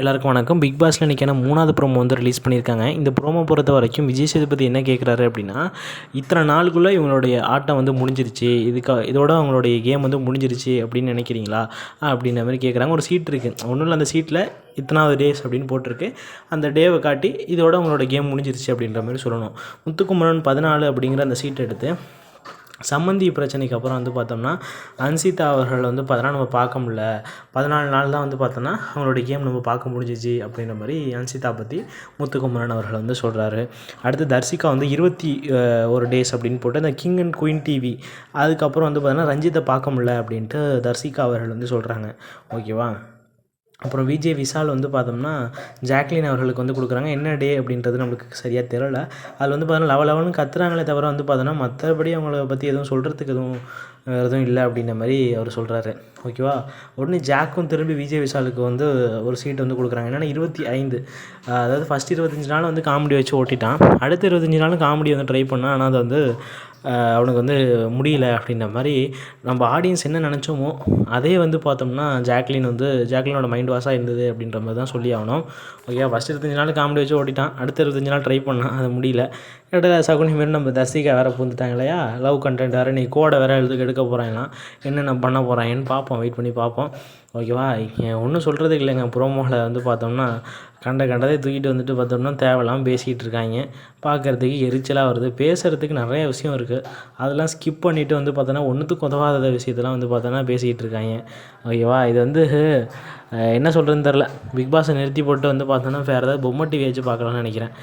எல்லாருக்கும் வணக்கம். பிக் பாஸில் இன்றைக்கான 3வது ப்ரோமோ வந்து ரிலீஸ் பண்ணியிருக்காங்க. இந்த ப்ரோமோ பொறுத்த வரைக்கும் விஜய் சேதுபதி என்ன கேட்குறாரு அப்படின்னா, இத்தனை நாளுக்குள்ளே இவங்களுடைய ஆட்டம் வந்து முடிஞ்சிருச்சு, இதோட அவங்களுடைய கேம் வந்து முடிஞ்சிருச்சு அப்படின்னு நினைக்கிறீங்களா அப்படின்ற மாதிரி கேட்குறாங்க. ஒரு சீட் இருக்குது, ஒன்றும் இல்லை, அந்த சீட்டில் இத்தனாவது டேஸ் அப்படின்னு போட்டிருக்கு. அந்த டேவை காட்டி இதோட அவங்களோட கேம் முடிஞ்சிருச்சு அப்படின்ற மாதிரி சொல்லணும். முத்துக்குமரன் 14 அப்படிங்கிற அந்த சீட்டை எடுத்து சம்மந்தி பிரச்சனைக்கு அப்புறம் வந்து பார்த்தோம்னா அன்சிதா அவர்கள் வந்து பார்த்தோன்னா நம்ம பார்க்க முடியல, 14 நாள் தான் வந்து பார்த்தோன்னா அவங்களுடைய கேம் நம்ம பார்க்க முடிஞ்சிச்சு அப்படின்ற மாதிரி அன்சிதா பற்றி முத்துக்குமரன் அவர்கள் வந்து சொல்கிறாரு. அடுத்து தர்சிகா வந்து 21 டேஸ் அப்படின்னு போட்டு அந்த கிங் அண்ட் குயின் டிவி, அதுக்கப்புறம் வந்து பார்த்தோன்னா ரஞ்சித்தை பார்க்க முடியல அப்படின்ட்டு தர்சிகா அவர்கள் வந்து சொல்கிறாங்க. ஓகேவா. அப்புறம் விஜய் விஷால் வந்து பார்த்தோம்னா ஜாக்லின் அவர்களுக்கு வந்து கொடுக்குறாங்க. என்ன டே அப்படின்றது நம்மளுக்கு சரியாக தெரியல. அதில் வந்து பார்த்தோன்னா லெவல்னு கத்துறாங்களே தவிர வந்து பார்த்தோன்னா மற்றபடி அவங்கள பற்றி எதுவும் சொல்கிறதுக்கு எதுவும் இல்லை அப்படின்ற மாதிரி அவர் சொல்கிறாரு. ஓகேவா. உடனே ஜாக்கும் திரும்பி விஜய் விஷாலுக்கு வந்து ஒரு சீட் வந்து கொடுக்குறாங்க. என்னென்னா 25, அதாவது ஃபஸ்ட் 25 நாள் வந்து காமெடி வச்சு ஓட்டிட்டான். அடுத்த 25 நாளும் காமெடி வந்து ட்ரை பண்ணான். ஆனால் அது வந்து அவனுக்கு வந்து முடியல அப்படின்ற மாதிரி நம்ம ஆடியன்ஸ் என்ன நினச்சோமோ அதே வந்து பார்த்தோம்னா ஜாக்லினோட மைண்ட் வாஷாக இருந்தது அப்படின்ற மாதிரி தான் சொல்லி ஆகணும். ஓகே. ஃபஸ்ட் 25 நாள் காமெடி வச்சு ஓட்டிட்டான். அடுத்த 25 நாள் ட்ரை பண்ணான், அது முடியல. இடையில சகுனி மாரி நம்ம தர்சிகா வேறு பூந்துட்டாங்க இல்லையா, லவ் கண்டென்ட் வேறு, நீ கோடை வேறு எடுக்க போகிறாங்களாம். என்னென்ன பண்ண போகிறாங்கன்னு பார்ப்போம், வெயிட் பண்ணி பார்ப்போம். ஓகேவா. ஒன்றும் சொல்கிறதுக்கு இல்லைங்க. ப்ரோமோவில் வந்து பார்த்தோம்னா கண்டதை தூக்கிட்டு வந்துட்டு பார்த்தோம்னா தேவையில்லாமல் பேசிகிட்டு இருக்காங்க. பார்க்குறதுக்கு எரிச்சலாக வருது. பேசுகிறதுக்கு நிறைய விஷயம் இருக்குது, அதெல்லாம் ஸ்கிப் பண்ணிவிட்டு வந்து பார்த்தோன்னா ஒன்றுத்துக்கு உதவாத விஷயத்தெல்லாம் வந்து பார்த்தோன்னா பேசிக்கிட்டு இருக்காங்க. ஓகேவா. இது வந்து என்ன சொல்கிறதுன்னு தெரில. பிக் பாஸை நிறுத்தி போட்டு வந்து பார்த்தோன்னா வேறு ஏதாவது பொம்மை டிவி வச்சு பார்க்கலான்னு நினைக்கிறேன்.